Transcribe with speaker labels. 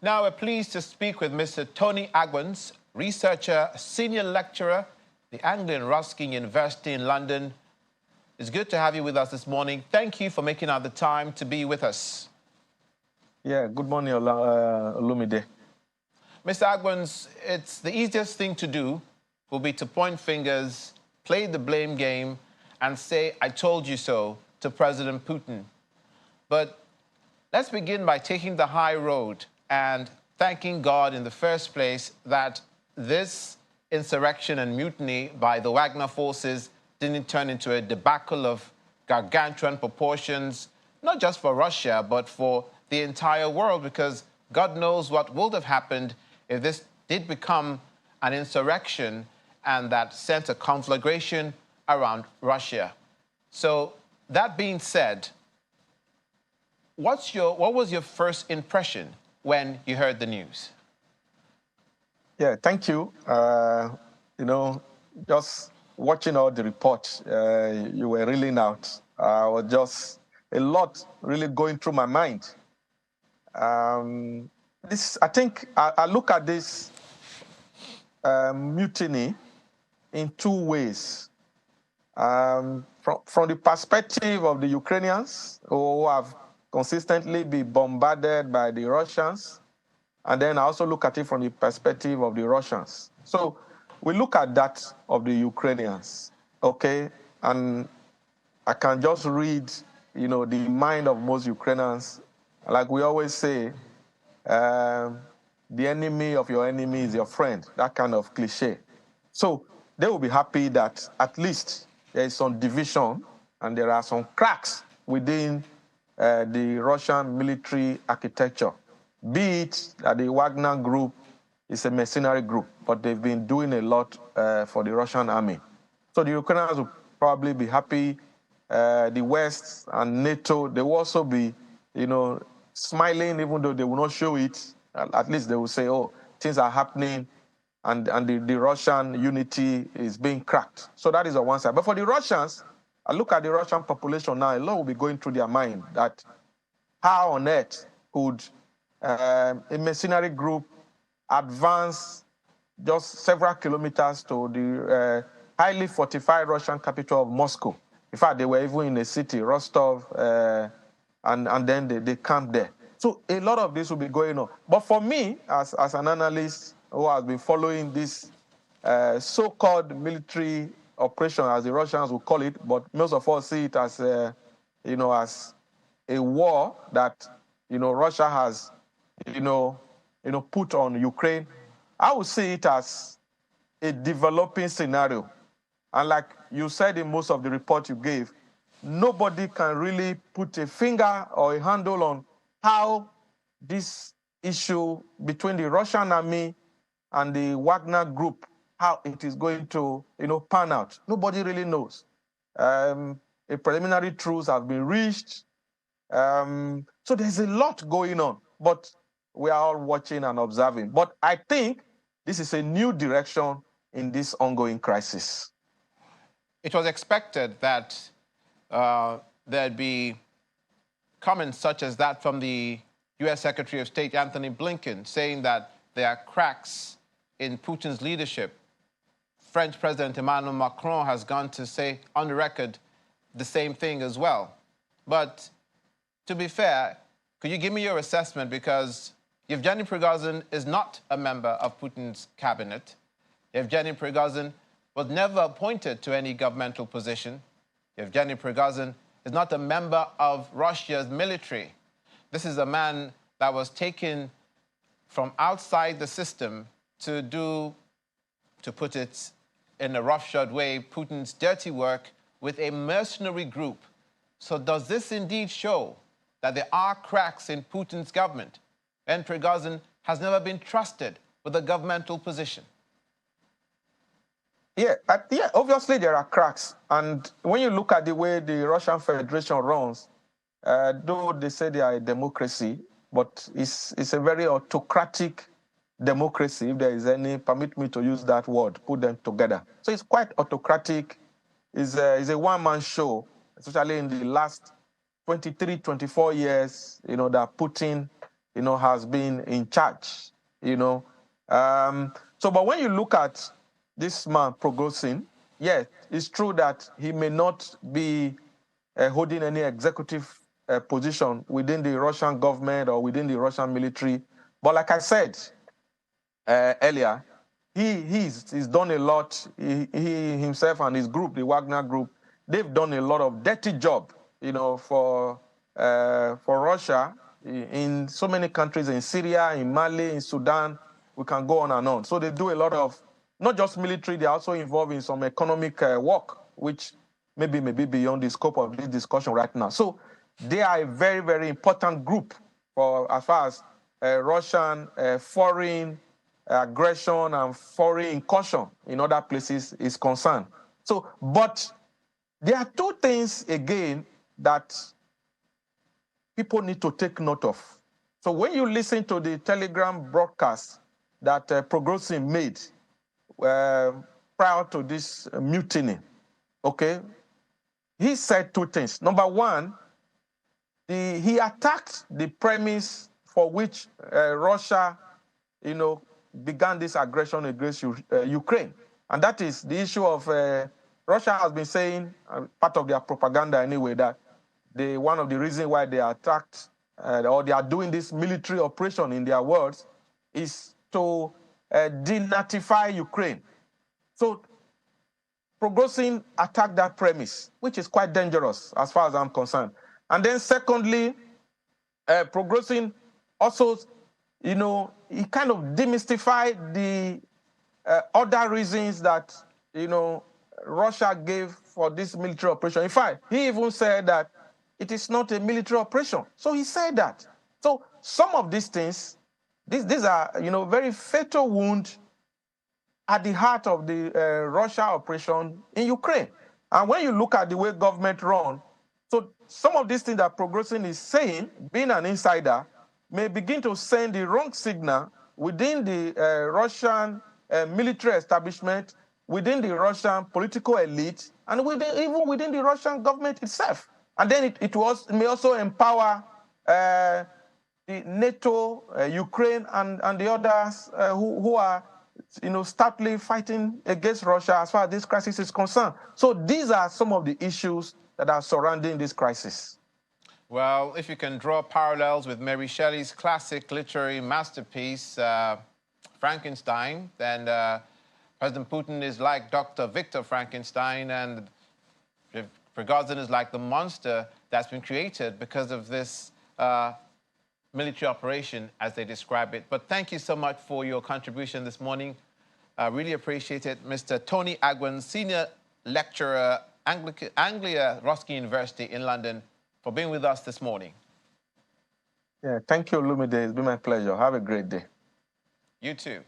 Speaker 1: Now we're pleased to speak with Mr. Tony Agwans, researcher, senior lecturer, the Anglian Ruskin University in London. It's good to have you with us this morning. Thank you for making out the time to be with us.
Speaker 2: Yeah, good morning, Olumide.
Speaker 1: Mr. Agwans, it's the easiest thing to do will be to point fingers, play the blame game, and say, I told you so, to President Putin. But let's begin by taking the high road and thanking God in the first place that this insurrection and mutiny by the Wagner forces didn't turn into a debacle of gargantuan proportions, not just for Russia, but for the entire world, because God knows what would have happened if this did become an insurrection and that sent a conflagration around Russia. So that being said, what was your first impression when you heard the news?
Speaker 2: Yeah, thank you. Just watching all the reports you were reeling out, was just a lot really going through my mind. I think I look at this mutiny in two ways. From the perspective of the Ukrainians, who have consistently been bombarded by the Russians, and then I also look at it from the perspective of the Russians. So we look at that of the Ukrainians, okay? And I can just read, the mind of most Ukrainians. Like we always say, the enemy of your enemy is your friend, that kind of cliche. So they will be happy that at least there is some division and there are some cracks within the Russian military architecture. Be it that the Wagner group is a mercenary group, but they've been doing a lot for the Russian army. So the Ukrainians will probably be happy. The West and NATO, they will also be, smiling, even though they will not show it. At least they will say, oh, things are happening, and the Russian unity is being cracked. So that is on one side. But for the Russians, I look at the Russian population now, a lot will be going through their mind that how on earth could a mercenary group advance just several kilometers to the highly fortified Russian capital of Moscow. In fact, they were even in a city, Rostov, and then they camped there. So a lot of this will be going on. But for me, as an analyst who has been following this so-called military operation, as the Russians will call it, but most of us see it as, as a war that, Russia has, put on Ukraine. I would see it as a developing scenario. And like you said in most of the report you gave, nobody can really put a finger or a handle on how this issue between the Russian army and the Wagner group, how it is going to, pan out. Nobody really knows. A preliminary truce has been reached. So there's a lot going on, but we are all watching and observing. But I think this is a new direction in this ongoing crisis.
Speaker 1: It was expected that there'd be comments such as that from the U.S. Secretary of State, Anthony Blinken, saying that there are cracks in Putin's leadership. French President Emmanuel Macron has gone to say on the record the same thing as well. But to be fair, could you give me your assessment? Because Yevgeny Prigozhin is not a member of Putin's cabinet. Yevgeny Prigozhin was never appointed to any governmental position. Yevgeny Prigozhin is not a member of Russia's military. This is a man that was taken from outside the system to do, to put it in a roughshod way, Putin's dirty work with a mercenary group. So does this indeed show that there are cracks in Putin's government, and Prigozhin has never been trusted with a governmental position?
Speaker 2: Yeah, obviously there are cracks. And when you look at the way the Russian Federation runs, though they say they are a democracy, but it's a very autocratic democracy, if there is any, permit me to use that word, put them together. So it's quite autocratic. It's a one-man show, especially in the last 23, 24 years, that Putin has been in charge, But when you look at this man, Prigozhin, yes, it's true that he may not be holding any executive position within the Russian government or within the Russian military. But like I said earlier, he's done a lot. He himself and his group, the Wagner group, they've done a lot of dirty job, for Russia in so many countries, in Syria, in Mali, in Sudan. We can go on and on. So they do a lot of, not just military, they're also involved in some economic work, which maybe beyond the scope of this discussion right now. So they are a very, very important group for as far as Russian foreign aggression and foreign incursion in other places is concerned. So, but there are two things again that people need to take note of. So when you listen to the Telegram broadcast that Prigozhin made prior to this mutiny, okay, he said two things. Number one, he attacked the premise for which Russia, began this aggression against Ukraine. And that is the issue of Russia has been saying, part of their propaganda anyway, that one of the reasons why they attacked or they are doing this military operation, in their words, is to denatify Ukraine. So Prigozhin attacked that premise, which is quite dangerous as far as I'm concerned. And then secondly, Prigozhin also, he kind of demystified the other reasons that, Russia gave for this military operation. In fact, he even said that it is not a military operation. So he said that. So some of these things, these are, very fatal wound at the heart of the Russia operation in Ukraine. And when you look at the way government run, so some of these things that Prigozhin is saying, being an insider, may begin to send the wrong signal within the Russian military establishment, within the Russian political elite, and even within the Russian government itself. And then it may also empower the NATO, Ukraine, and the others who are, stoutly fighting against Russia as far as this crisis is concerned. So these are some of the issues that are surrounding this crisis.
Speaker 1: Well, if you can draw parallels with Mary Shelley's classic literary masterpiece, Frankenstein, then President Putin is like Dr. Victor Frankenstein, and Prigozhin is like the monster that's been created because of this military operation, as they describe it. But thank you so much for your contribution this morning. I really appreciate it. Mr. Tony Agwin, Senior Lecturer, Anglia Ruskin University in London, for being with us this morning.
Speaker 2: Yeah, thank you, Lumide. It's been my pleasure. Have a great day.
Speaker 1: You too.